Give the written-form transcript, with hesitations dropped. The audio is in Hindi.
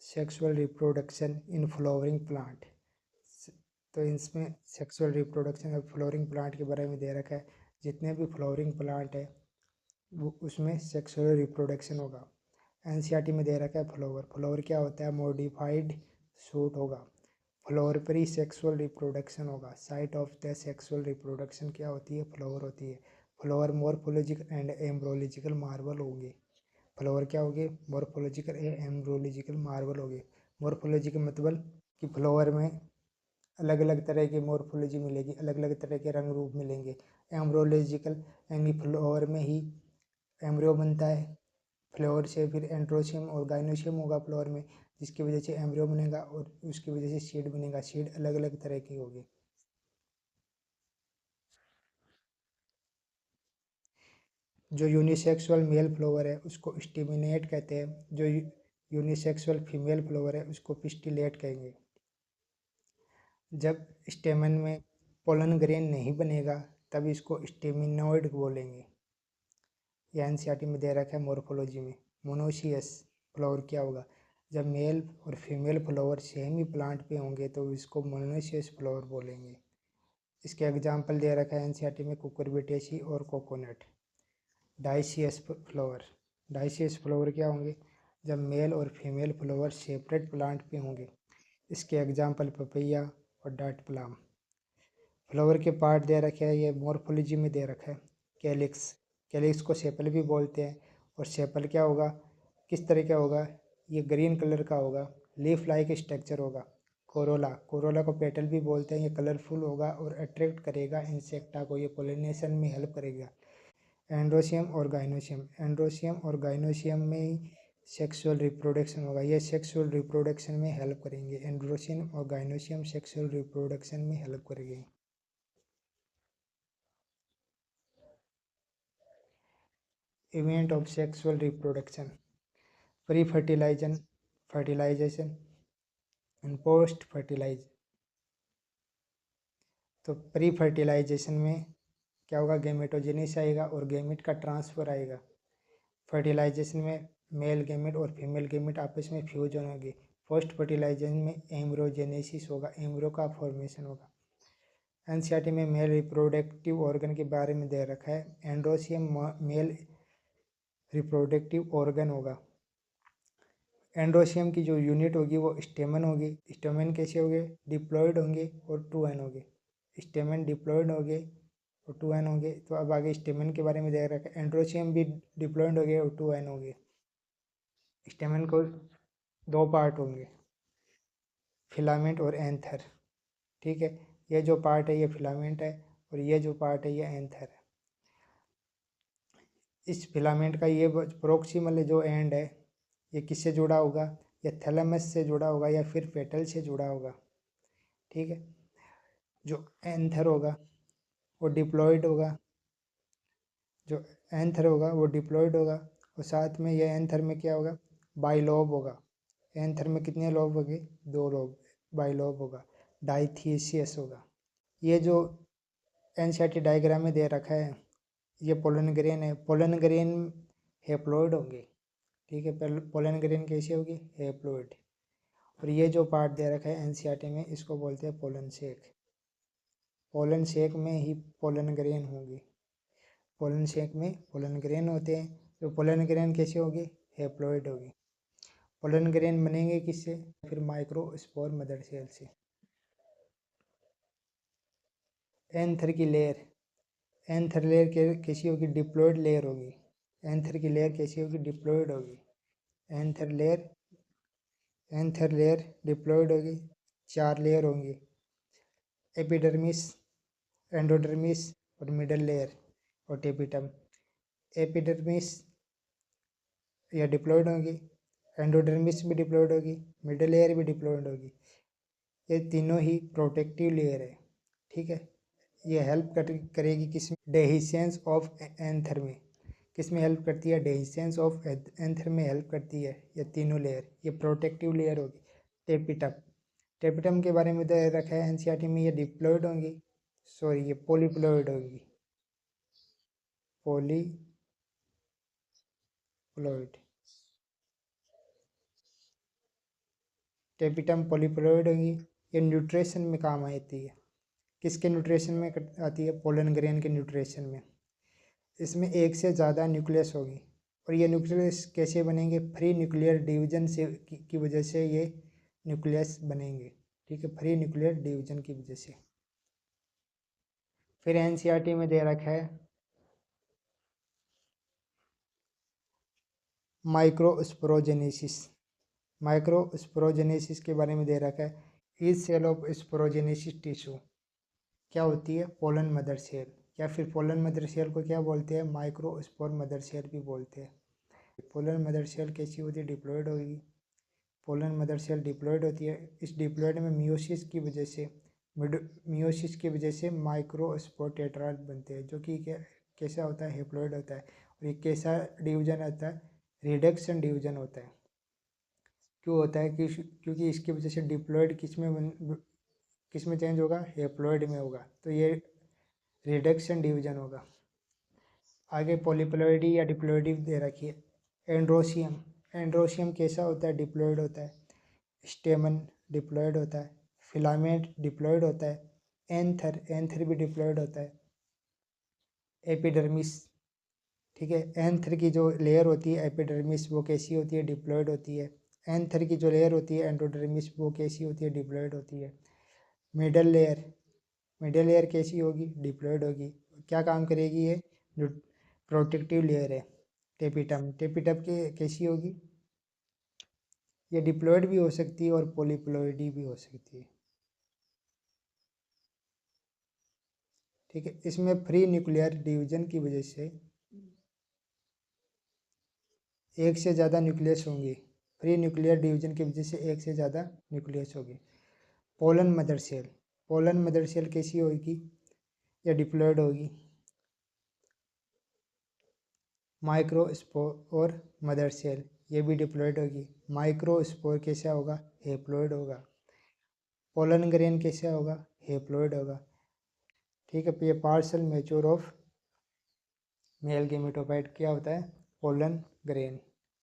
Sexual reproduction in flowering plant. तो इसमें sexual reproduction of flowering plant के बारे में दे रखा है। जितने भी फ्लावरिंग प्लांट है वो उसमें सेक्सुअल रिप्रोडक्शन होगा। एनसीईआरटी में दे रखा है फ्लावर। फ्लावर क्या होता है? मॉडिफाइड सूट होगा। फ्लावर पर ही सेक्सुअल रिप्रोडक्शन होगा। Site of the sexual reproduction क्या होती है? फ्लावर होती है। Flower morphological and embryological marble होंगे। फ्लावर क्या होंगे? मॉर्फोलॉजिकल एम्ब्रोलॉजिकल मार्बल होंगे। मॉर्फोलॉजिकल मतलब कि फ्लावर में अलग अलग तरह की मॉर्फोलॉजी मिलेगी, अलग अलग तरह के रंग रूप मिलेंगे। एम्ब्रोलॉजिकल यानी फ्लावर में ही एम्ब्रियो बनता है। फ्लावर से फिर एंड्रोशियम और गाइनोशियम होगा फ्लावर में, जिसकी वजह से एम्ब्रियो बनेगा और उसकी वजह से सीड बनेगा। सीड अलग अलग तरह की होगी। जो यूनिसेक्सुअल मेल फ्लावर है उसको स्टिमिनेट कहते हैं। जो यूनिसेक्सुअल फीमेल फ्लावर है उसको पिस्टिलेट कहेंगे। जब स्टेमन में पोलन ग्रेन नहीं बनेगा तब इसको स्टेमिनोइड बोलेंगे। ये एनसीईआरटी में दे रखा है मॉर्फोलॉजी में। मोनोसियस फ्लावर क्या होगा? जब मेल और फीमेल फ्लावर सेम ही प्लांट पे होंगे तो इसको मोनोसियस फ्लावर बोलेंगे। इसके एग्जाम्पल दे रखा है एनसीईआरटी में कुकुरबिटेसी और coconut. Dioecious flower. Dioecious flower क्या होंगे? जब मेल और फीमेल फ्लावर सेपरेट प्लांट पे होंगे। इसके एग्जाम्पल पपैया और डाट प्लाम। फ्लावर के पार्ट दे रखे हैं, ये मॉर्फोलॉजी में दे रखा है। कैलिक्स। कैलिक्स को सेपल भी बोलते हैं। और सेपल क्या होगा? किस तरह का होगा? ये ग्रीन कलर का होगा। लीफ लाइक स्ट्रक्चर होगा। कोरोला। कोरोला को पेटल भी बोलते हैं। ये कलरफुल होगा और अट्रैक्ट करेगा इंसेक्टा को। ये पोलिनेशन में हेल्प करेगा। एंड्रोशियम और गाइनोशियम। एंड्रोशियम और गाइनोशियम में ही सेक्सुअल रिप्रोडक्शन होगा। ये सेक्सुअल रिप्रोडक्शन में हेल्प करेंगे। एंड्रोशियम और गाइनोशियम सेक्सुअल रिप्रोडक्शन में हेल्प करेंगे। Event of sexual reproduction. Pre fertilization and post fertilize. तो प्री फर्टिलाइजेशन में क्या होगा? गेमेटोजेनिस आएगा और गेमिट का ट्रांसफर आएगा। फर्टिलाइजेशन में मेल गेमिट और फीमेल गेमिट आपस में फ्यूज होंगे। पोस्ट फर्टिलाइजेशन में एम्ब्रोजेनेसिस होगा, एम्ब्रो का फॉर्मेशन होगा। एनसीईआरटी में मेल रिप्रोडक्टिव ऑर्गन के बारे में दे रखा है। एंड्रोशियम मेल रिप्रोडक्टिव ऑर्गन होगा। एंड्रोशियम की जो यूनिट होगी वो स्टेमन होगी। स्टेमन कैसे होंगे? डिप्लॉयड होंगे और 2n होंगे। स्टेमन डिप्लॉयड होंगे और 2n होंगे। तो अब आगे स्टेमन के बारे में दे रखा है। एंड्रोशियम भी डिप्लॉयड होंगे और 2n होंगे। स्टेमन को दो पार्ट होंगे, फिलामेंट और एंथर। ठीक है, ये जो पार्ट है ये फिलामेंट है और ये जो पार्ट है ये एंथर है। इस फिलामेंट का ये प्रोक्सिमल जो एंड है ये किससे जुड़ा होगा? या थैलेमस से जुड़ा होगा या फिर पेटल से जुड़ा होगा। ठीक है, जो एंथर होगा वो डिप्लॉयड होगा। जो एंथर होगा वो डिप्लॉयड होगा और साथ में ये एंथर में क्या होगा? बाइलोब होगा। एंथर में कितने लोब होंगे? 2 लोब। बाइलोब होगा। डाइथीसियस होगा। ये जो एनसीईआरटी डायग्राम में दे रखा है ये पोलन ग्रेन है। पोलन ग्रेन हेप्लॉइड होंगे। ठीक है, पोलन ग्रेन कैसे होगी? हेप्लॉइड। और ये जो पार्ट दे रखा है एनसीईआरटी में इसको बोलते हैं पोलन सेक। पोलन सेक में ही पोलन ग्रेन होंगी। पोलन सेक में पोलन ग्रेन होते हैं। तो पोलन ग्रेन कैसे होगी? हेप्लॉइड होगी। पोलन ग्रेन बनेंगे किससे? फिर माइक्रोस्पोर मदर सेल से। एंथर की लेयर। एंथर लेयर कैसी होगी? डिप्लॉयड लेयर होगी। एंथर की लेयर कैसी होगी? डिप्लॉयड होगी। Anther layer anther layer diploid होगी। 4 लेयर होंगी, एपिडर्मिस, एंडोडर्मिस और मिडल लेयर और टेपिटम। एपिडर्मिस या डिप्लॉयड होगी, एंडोडर्मिस भी डिप्लॉयड होगी, मिडल लेयर भी डिप्लॉयड होगी। ये तीनों ही प्रोटेक्टिव लेयर है। ठीक है, ये हेल्प करेगी किस? डेहिसेंस ऑफ एंथर में। किस में हेल्प करती है? डेहिसेंस ऑफ एंथर में हेल्प करती है ये तीनों लेयर। ये प्रोटेक्टिव लेयर होगी। टेपिटम। टेपिटम के बारे में दे रखा है एनसीईआरटी में। ये डिप्लॉयड होंगी, सॉरी ये पॉलीप्लॉयड होगी। पॉलीप्लॉयड। टेपिटम पॉलीप्लोइड होगी, ये न्यूट्रिशन में काम आती है। किसके न्यूट्रिशन में आती है? पोलन ग्रेन के न्यूट्रिशन में। इसमें एक से ज़्यादा न्यूक्लियस होगी और ये न्यूक्लियस कैसे बनेंगे? फ्री न्यूक्लियर डिवीजन से की वजह से ये न्यूक्लियस बनेंगे। ठीक है, फ्री न्यूक्लियर डिवीजन की वजह से। फिर एनसीईआरटी में दे रखा है माइक्रोस्पोरोजेनेसिस। माइक्रोस्पोरोजेनेसिस के बारे में दे रखा है, each cell of sporogenesis tissue क्या होती है? पोलन मदर सेल, या फिर पोलन मदर सेल को क्या बोलते हैं? माइक्रोस्पोर मदर सेल भी बोलते हैं। पोलन मदर सेल कैसी होती है? डिप्लॉयड होगी। पोलन मदर सेल डिप्लॉयड होती है। इस डिप्लॉयड में मियोसिस की वजह से माइक्रोस्पोर टेट्राड बनते हैं, जो कि कैसा होता है? हेप्लॉयड होता है। और ये कैसा डिवीजन होता है? रिडक्शन डिवीजन होता है। क्यों होता है? क्योंकि इसकी वजह से डिप्लॉयड किस में चेंज होगा? हेप्लॉयड में होगा, तो ये रिडक्शन डिवीजन होगा। आगे पॉलीप्लॉइडी या डिप्लॉइडी दे रखी है। एंड्रोसियम, एंड्रोसियम कैसा होता है? डिप्लॉयड होता है। स्टेमन डिप्लॉयड होता है। फिलामेंट डिप्लॉयड होता है। एंथर भी डिप्लॉयड होता है। एपिडर्मिस, ठीक है, एंथर की जो लेयर होती है एपिडर्मिस, वो कैसी होती है? डिप्लॉयड होती है। एंथर की जो लेयर होती है एंडोडर्मिस, वो कैसी होती है? डिप्लॉयड होती है। मिडल लेयर कैसी होगी? डिप्लॉयड होगी। क्या काम करेगी ये? जो प्रोटेक्टिव लेयर है टेपिटम की कैसी होगी? ये डिप्लॉयड भी हो सकती है और पॉलीप्लॉइडी भी हो सकती है। ठीक है, इसमें फ्री न्यूक्लियर डिवीजन की वजह से एक से ज़्यादा न्यूक्लियस होंगे। फ्री न्यूक्लियर डिवीजन की वजह से एक से ज़्यादा न्यूक्लियस होगी। पोलन मदर सेल कैसी होगी? या डिप्लॉयड होगी। माइक्रोस्पोर मदर सेल, ये भी डिप्लॉयड होगी। माइक्रोस्पोर कैसा होगा? हेप्लॉयड होगा। पोलन ग्रेन कैसा होगा? हेप्लॉयड होगा। ठीक है, ये parcel mature of male gametophyte क्या होता है? Pollen grain.